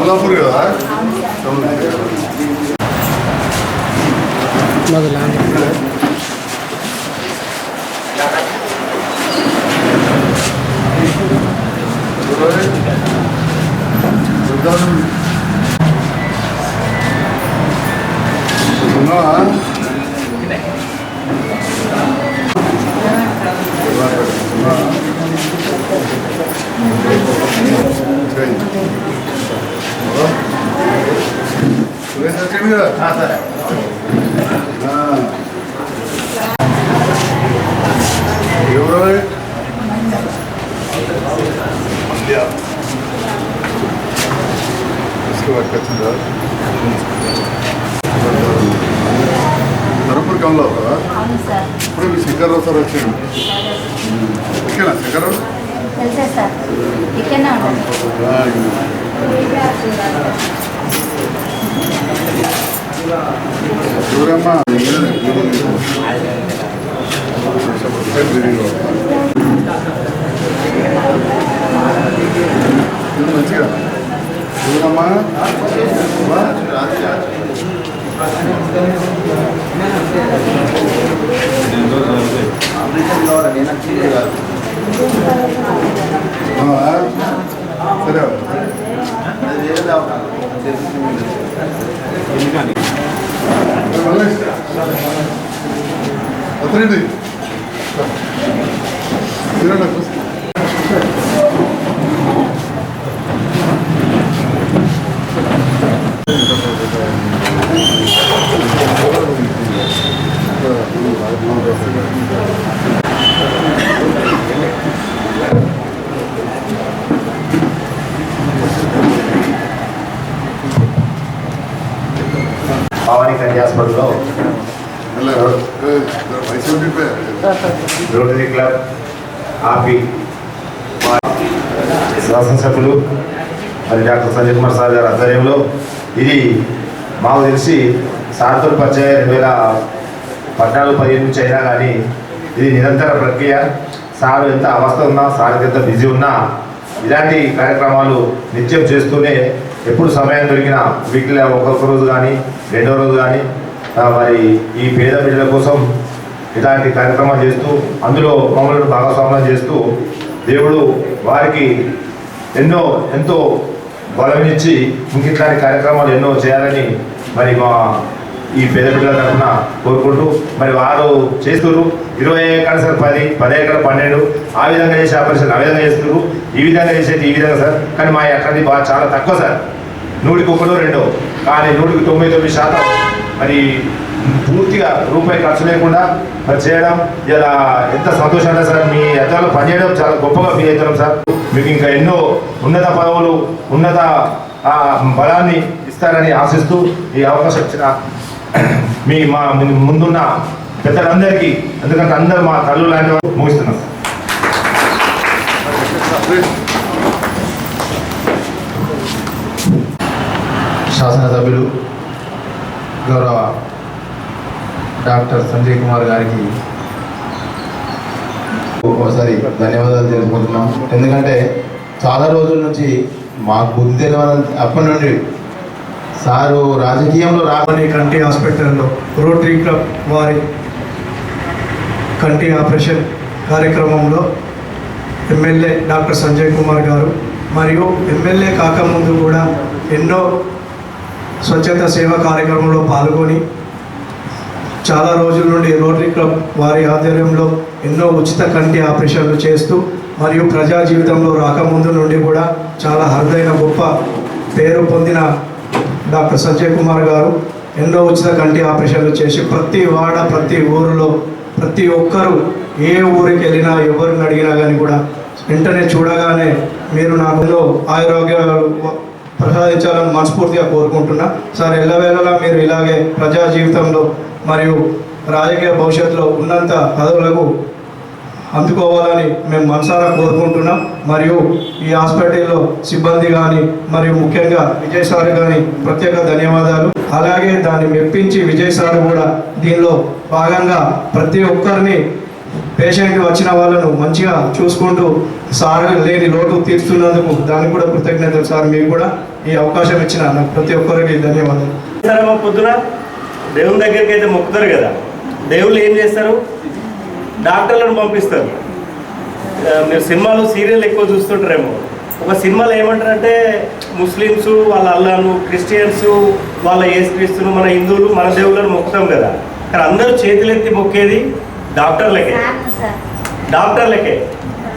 కమలాపూర్ కదా ధర్మపురి కమలా ఇప్పుడు మీ శంకర్రావు సార్ వచ్చాడు ఓకేనా శంకర్రావు ఎవరమ్మా మంచిగా ఎవరమ్మా సరే అతనండి భవానీ కన్యా హాస్పిటల్లో రోటరీ క్లబ్ ఆపి శాసనసభ్యులు మరి డాక్టర్ సంజయ్ కుమార్ సార్ గారి ఆధ్వర్యంలో ఇది మాకు తెలిసి సార్తో పరిచయం 2014-15 నుంచి అయినా కానీ ఇది నిరంతర ప్రక్రియ. సార్ ఎంత అవస్థ ఉన్నా, సార్కి ఎంత బిజీ ఉన్నా ఇలాంటి కార్యక్రమాలు నిత్యం చేస్తూనే ఎప్పుడు సమయం దొరికినా వీక్లీ ఒక్కొక్క రోజు కానీ 2వ రోజు కానీ మరి ఈ పేద బిడ్డల కోసం ఇలాంటి కార్యక్రమాలు చేస్తూ అందులో మమ్మల్ని భాగస్వామ్యం చేస్తూ దేవుడు వారికి ఎంతో బలమిచ్చి ఇట్లాంటి కార్యక్రమాలు ఎన్నో చేయాలని మరి మా ఈ పేద బిడ్డల తరఫున కోరుకుంటూ మరి వారు చేస్తున్నారు. 20 ఎకరాలు సార్ 10 ఎకరాలు 12 ఆ విధంగా చేసే ఆపరేషన్ ఆ విధంగా చేస్తున్నారు, ఈ విధంగా చేసేది ఈ విధంగా సార్. కానీ మా అట్లాంటి బాగా చాలా తక్కువ సార్, 100కి 1 2 కానీ 100కి 99% మరి పూర్తిగా రూపాయి ఖర్చు లేకుండా మరి చేయడం ఇలా ఎంత సంతోషంగా సార్. మీ అర్థంలో పనిచేయడం చాలా గొప్పగా ఫీల్ అవుతున్నాం సార్. మీకు ఇంకా ఎన్నో ఉన్నత పదవులు ఉన్నత బలాన్ని ఇస్తారని ఆశిస్తూ ఈ అవకాశం ఇచ్చిన మా ముందున్న పెద్దలందరికీ, ఎందుకంటే అందరూ మా తల్లు లాంటి వాళ్ళు ముగిస్తున్నాం. శాసనసభ్యులు గౌరవ డాక్టర్ సంజయ్ కుమార్ గారికి ఒకసారి ధన్యవాదాలు తెలుపుకుంటున్నాం. ఎందుకంటే చాలా రోజుల నుంచి మాకు బుద్ధి తెలియని అప్పటి నుండి సారు రాజకీయంలో రాబోయే కంటి హాస్పిటల్లో రోటరీ క్లబ్ వారి కంటి ఆపరేషన్ కార్యక్రమంలో ఎమ్మెల్యే డాక్టర్ సంజయ్ కుమార్ గారు మరియు ఎమ్మెల్యే కాకముందు కూడా ఎన్నో స్వచ్ఛత సేవా కార్యక్రమంలో పాల్గొని చాలా రోజుల నుండి రోటరీ క్లబ్ వారి ఆధ్వర్యంలో ఎన్నో ఉచిత కంటి ఆపరేషన్లు చేస్తూ మరియు ప్రజా జీవితంలో రాకముందు నుండి కూడా చాలా అరుదైన గొప్ప పేరు పొందిన డాక్టర్ సంజయ్ కుమార్ గారు ఎన్నో ఉచిత కంటి ఆపరేషన్లు చేసి ప్రతి వాడ ప్రతి ఊరిలో ప్రతి ఒక్కరూ ఏ ఊరికి వెళ్ళినా ఎవరిని అడిగినా కానీ కూడా వెంటనే చూడగానే మీరు నాకు ఆరోగ్యాలు ప్రసాదించాలని మనస్ఫూర్తిగా కోరుకుంటున్నా. సార్ ఎల్లవేళలా మీరు ఇలాగే ప్రజా జీవితంలో మరియు రాజకీయ భవిష్యత్తులో ఉన్నంత పదవులకు అందుకోవాలని మేము మనసారా కోరుకుంటున్నాం. మరియు ఈ హాస్పిటల్లో సిబ్బంది కానీ మరియు ముఖ్యంగా విజయ్ సార్ కానీ ప్రత్యేక ధన్యవాదాలు. అలాగే దాన్ని మెప్పించి విజయ్ సార్ కూడా దీనిలో భాగంగా ప్రతి ఒక్కరిని పేషెంట్ వచ్చిన వాళ్ళను మంచిగా చూసుకుంటూ సార్ లేని లోటు తీర్చున్నందుకు దానికి కూడా కృతజ్ఞతలు సార్. మీకు కూడా ఈ అవకాశం ఇచ్చిన నాకు ప్రతి ఒక్కరికి ధన్యవాదాలు. సరే పొద్దున దేవుని దగ్గరికి అయితే మొక్కుతారు కదా, దేవుళ్ళు ఏం చేస్తారు, డాక్టర్లను పంపిస్తారు. మీరు సినిమాలు సీరియల్ ఎక్కువ చూస్తుంటారేమో. ఒక సినిమాలో ఏమంటారంటే ముస్లిమ్స్ వాళ్ళ అల్లాను, క్రిస్టియన్స్ వాళ్ళ యేసుక్రీస్తును, మన హిందువులు మన దేవుళ్ళను మొక్కుతాం కదా. కానీ అందరూ చేతులెత్తి మొక్కేది డాక్టర్లకే.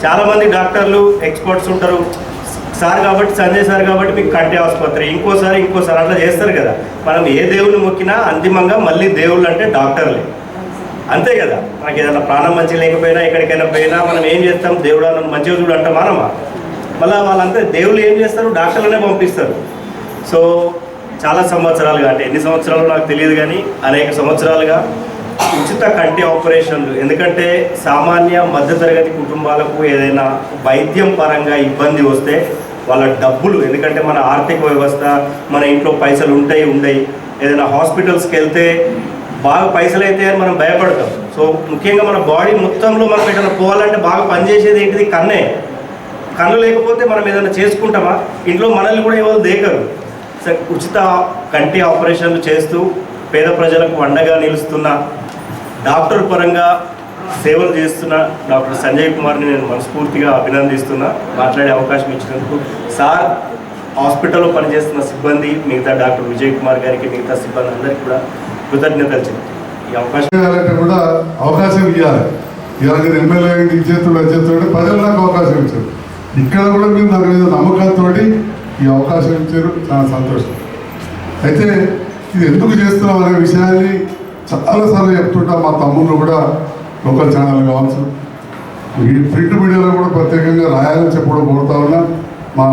చాలామంది డాక్టర్లు ఎక్స్పర్ట్స్ ఉంటారు. సార్ కాబట్టి, సంజయ్ సార్ కాబట్టి మీకు కంటి ఆసుపత్రి, ఇంకోసారి అట్లా చేస్తారు కదా. మనం ఏ దేవుని మొక్కినా అంతిమంగా మళ్ళీ దేవుళ్ళు అంటే డాక్టర్లే, అంతే కదా. మనకి ఏదైనా ప్రాణం మంచి లేకపోయినా ఎక్కడికైనా పోయినా మనం ఏం చేస్తాం, దేవుడు నన్ను మంచిగా చూడు అంటాం మనమా. మళ్ళీ వాళ్ళంతా దేవుళ్ళు ఏం చేస్తారు, డాక్టర్లనే పంపిస్తారు. సో చాలా సంవత్సరాలుగా, అంటే ఎన్ని సంవత్సరాలు నాకు తెలియదు కానీ అనేక సంవత్సరాలుగా ఉచిత కంటి ఆపరేషన్లు. ఎందుకంటే సామాన్య మధ్యతరగతి కుటుంబాలకు ఏదైనా వైద్యం పరంగా ఇబ్బంది వస్తే వాళ్ళ డబ్బులు, ఎందుకంటే మన ఆర్థిక వ్యవస్థ, మన ఇంట్లో పైసలు ఉండయి, ఏదైనా హాస్పిటల్స్కి వెళ్తే బాగా పైసలు అయితే అని మనం భయపడతాం. సో ముఖ్యంగా మన బాడీ మొత్తంలో మనం ఏదైనా పోవాలంటే బాగా పనిచేసేది ఏంటిది, కన్నే. కన్ను లేకపోతే మనం ఏదైనా చేసుకుంటామా, ఇంట్లో మనల్ని కూడా ఎవరు దేకరు. సో ఉచిత కంటి ఆపరేషన్లు చేస్తూ పేద ప్రజలకు అండగా నిలుస్తున్న, డాక్టర్ పరంగా సేవలు చేస్తున్న డాక్టర్ సంజయ్ కుమార్ని నేను మనస్ఫూర్తిగా అభినందిస్తున్నా. మాట్లాడే అవకాశం ఇచ్చినందుకు సార్, హాస్పిటల్లో పనిచేస్తున్న సిబ్బంది, మిగతా డాక్టర్ విజయ్ కుమార్ గారికి, మిగతా సిబ్బంది అందరికీ కూడా కృతజ్ఞతలు చెప్తాను. ఈ అవకాశం కూడా అవకాశం ఇవ్వాలి. ఇవాళ నేను ఎమ్మెల్యే చేతుడు ప్రజలు నాకు అవకాశం ఇచ్చారు. ఇక్కడ కూడా మీరు నాకు మీద నమ్మకంతో ఈ అవకాశం ఇచ్చారు, చాలా సంతోషం. అయితే ఇది ఎందుకు చేస్తున్నాం అనే విషయాన్ని చాలాసార్లు చెప్తుంటా. మా తమ్ముళ్ళు కూడా లోకల్ ఛానల్ కావచ్చు, ఈ ప్రింట్ మీడియాలో కూడా ప్రత్యేకంగా రాయాలని చెప్పడం కోరుతా ఉన్నా. మా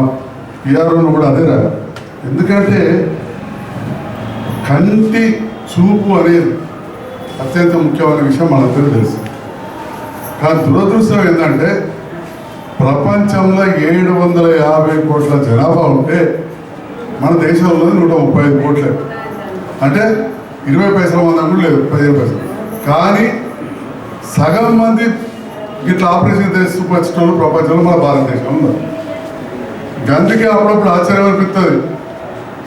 పిఆర్ఓను కూడా అదే రాయాలి. ఎందుకంటే కంటి చూపు అనేది అత్యంత ముఖ్యమైన విషయం మనందరికీ తెలుసు. కానీ దురదృష్టం ఏంటంటే ప్రపంచంలో 750 కోట్ల జనాభా ఉంటే మన దేశంలో 135 కోట్లే. అంటే 20 పైసల మంది కూడా లేదు, 15 పైసలు. కానీ సగం మంది ఇట్లా ఆపరేషన్ చేస్తూ వచ్చిన ప్రపంచంలో మన భారతదేశంలో ఉన్నారు. అందుకే అప్పుడప్పుడు ఆశ్చర్యం అనిపిస్తుంది.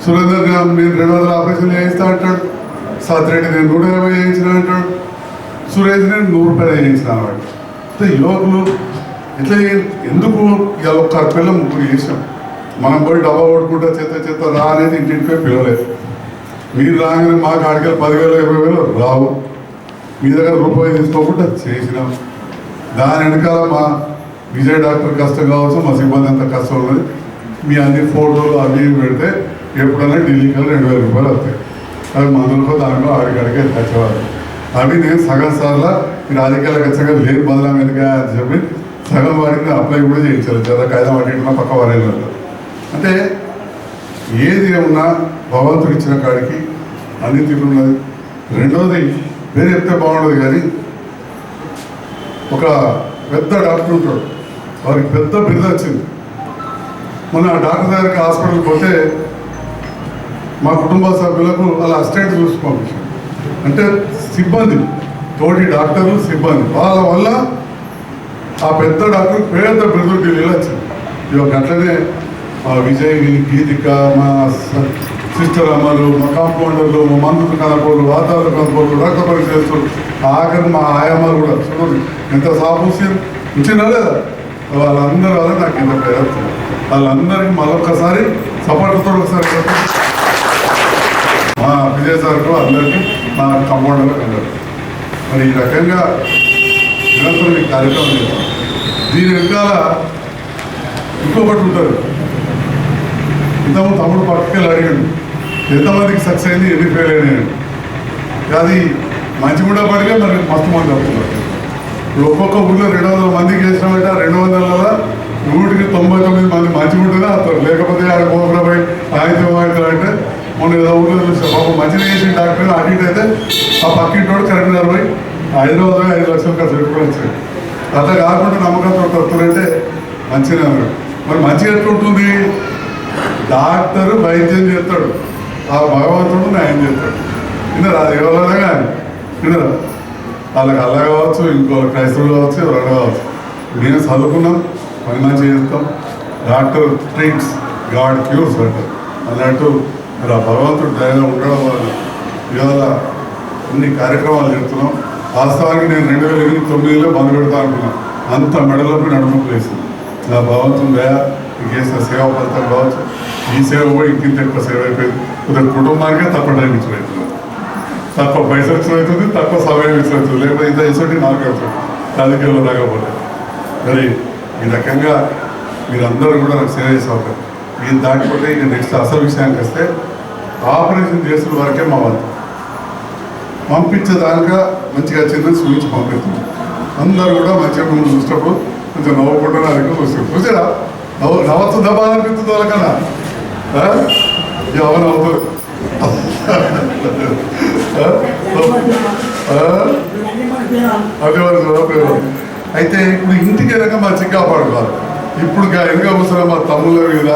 సురేందర్ నేను 200 ఆపరేషన్లు చేయిస్తా అంటాడు, సాతిరెడ్డి నేను 150 చేయించిన అంటాడు, సురేష్ నేను 100 రూపాయలు చేయించిన అన్నాడు. యువకులు ఇట్లా ఎందుకు ఇలా ఒక్క పిల్లలు 3 చేసాం. మనం పోయి డబ్బా కొట్టుకుంటా చెత్త రా అనేది ఇంటింటిపై పిలవలేదు. మీరు రాగానే మాకు ఆడికెళ్ళి 10,000 20,000 రావు. మీ దగ్గర రూపాయి తీసుకోకుండా చేసినాం. దాని వెనకాల మా విజయ్ డాక్టర్ కష్టం కావచ్చు, మా సిబ్బంది అంత కష్టం ఉన్నది. మీ అన్ని ఫోటోలు అవి పెడితే ఎప్పుడైనా ఢిల్లీకి వెళ్ళి 2,000 రూపాయలు వస్తాయి. అవి మందులకో దానికో ఆడికాడికే తెచ్చేవాళ్ళు. అవి నేను సగం సార్లు ఈ రాజకీయాలకు వచ్చాక లేని బదలాం ఎందుకు అని చెప్పి సగం వాడికి అప్లై కూడా చేయించాలి. జర కాయిదా పట్టిన పక్క వారేళ్ళు. అంటే ఏది ఏమన్నా భగవంతుడు ఇచ్చిన కాడికి అన్ని తీరున్నది. రెండోది వేరే చెప్తే బాగుండదు కానీ ఒక పెద్ద డాక్టర్ ఉంటాడు, వారికి పెద్ద బిరుద వచ్చింది. మొన్న ఆ డాక్టర్ దగ్గరికి హాస్పిటల్కి పోతే మా కుటుంబ సభ్యులకు వాళ్ళ అసిస్టెంట్ చూసి పంపించారు. అంటే సిబ్బంది, తోటి డాక్టర్లు సిబ్బంది, వాళ్ళ వల్ల ఆ పెద్ద డాక్టర్ పేద బిరుదు ఢిల్లీలో వచ్చింది. ఇక అట్లనే మా విజయ్, గీతిక, మా సిస్టర్ అమ్మలు, మా కాంపౌండర్లు, మా మందు కనపోలు, వాతావరణ కనపోలు, రక్త పరీక్ష చేస్తారు. ఆఖరి మా ఆయమ్మలు కూడా చూడండి ఎంత సాపూసి వచ్చినా లేదా. వాళ్ళందరి వల్ల నాకు ఎంత ప్రయత్నం. వాళ్ళందరికీ మరొకసారి సపోర్ట్తో ఒకసారి మా విజయ్ సార్కు అందరికీ మా కాంపౌండర్లకు అందరు మరి ఈ రకంగా నిరంతరం ఈ కార్యక్రమం చేస్తాం. దీని వెనకాల ఇంకొకటి ఉంటుంది. ఇంతకుముందు తమ్ముడు పక్కకెళ్ళి అడిగాడు ఎంతమందికి సక్సెస్ అయింది, ఎన్ని ఫెయిల్ అయినాయి. అది మంచిగుండా పడిగా మరి మస్తు మంది అవుతున్నారు. ఇప్పుడు ఒక్కొక్క ఊళ్ళో 200 మందికి చేసినామంటే 200లలో 199 మంది మంచిగుంటేనే వస్తారు. లేకపోతే ఆడ గోపురపై ఆయన అంటే మొన్న ఏదో ఊళ్ళో చూసాం బాబు మంచిగా చేసిన డాక్టర్ అటు ఇటు అయితే ఆ పక్కింటోడు కరీంనగర్ పోయి హైదరాబాద్ 5 లక్షలు ఖర్చు పెట్టుకుని వచ్చాడు. అట్లా కాకుండా నమ్మకంతో వస్తున్నారంటే మంచిగా అన్నాడు. మరి మంచిగా ఎట్లుంటుంది, డాక్టరు వైద్యం చేస్తాడు, ఆ భగవంతుడు న్యాయం చేస్తాడు. విన్నారా? అది ఎవరైనా కానీ విన్నారా? వాళ్ళకి అలా కావచ్చు, ఇంకో క్రైస్తవులు కావచ్చు, ఎవరైనా కావచ్చు. మేము చదువుకున్నాం, పని మంచిగా చేస్తాం. డాక్టర్ ట్రీట్స్, గాడ్ క్యూర్స్ అంటారు. అన్నట్టు మరి ఆ భగవంతుడు దయలో ఉండడం వల్ల ఇవాళ అన్ని కార్యక్రమాలు జరుగుతున్నాం. వాస్తవానికి నేను 2009లో మొదలు పెడతా అనుకున్నాను. అంత మెడలోకి నడుముకు వేసింది. నా భగవంతుని దయ నీకు చేసిన సేవా ఫలితం కావచ్చు. ఈ సేవ కూడా ఇంకింత ఎక్కువ సేవ అయిపోయింది. కొందరు కుటుంబానికే తక్కువ టైం ఇచ్చినవుతుంది, తక్కువ పైసలు ఇచ్చినవుతుంది, తక్కువ సమయం ఇచ్చినవుతుంది. లేకపోతే ఇంత ఇచ్చి నాకు అవుతుంది రాజకీయంలో రాకపోతే. మరి ఈ రకంగా మీరందరూ కూడా నాకు సేవ చేసేవారు. మీరు దాటిపోతే ఇక నెక్స్ట్ అసలు విషయానికి వస్తే ఆపరేషన్ చేసిన వరకే మా వంతు. పంపించేదాకా మంచిగా వచ్చిందని చూపించి పంపిస్తుంది. అందరూ కూడా మంచిగా మిమ్మల్ని చూసినప్పుడు కొంచెం నవ్వుకుంటూ నాకు వస్తుంది. చూసారా నవ్వుతుందా బాగా అనిపిస్తుంది వాళ్ళకన్నా ఎవరు నవ్వుతారు. అదే అయితే ఇప్పుడు ఇంటికి వెళ్ళక మా చిక్కా పడుకోవాలి. ఇప్పుడు ఇంకా అవసరం మా తమ్ముళ్ళ మీద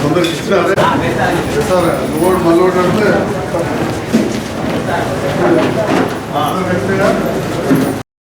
కొందరికి ఇచ్చినారే సార్ నువ్వు మళ్ళీ అంటే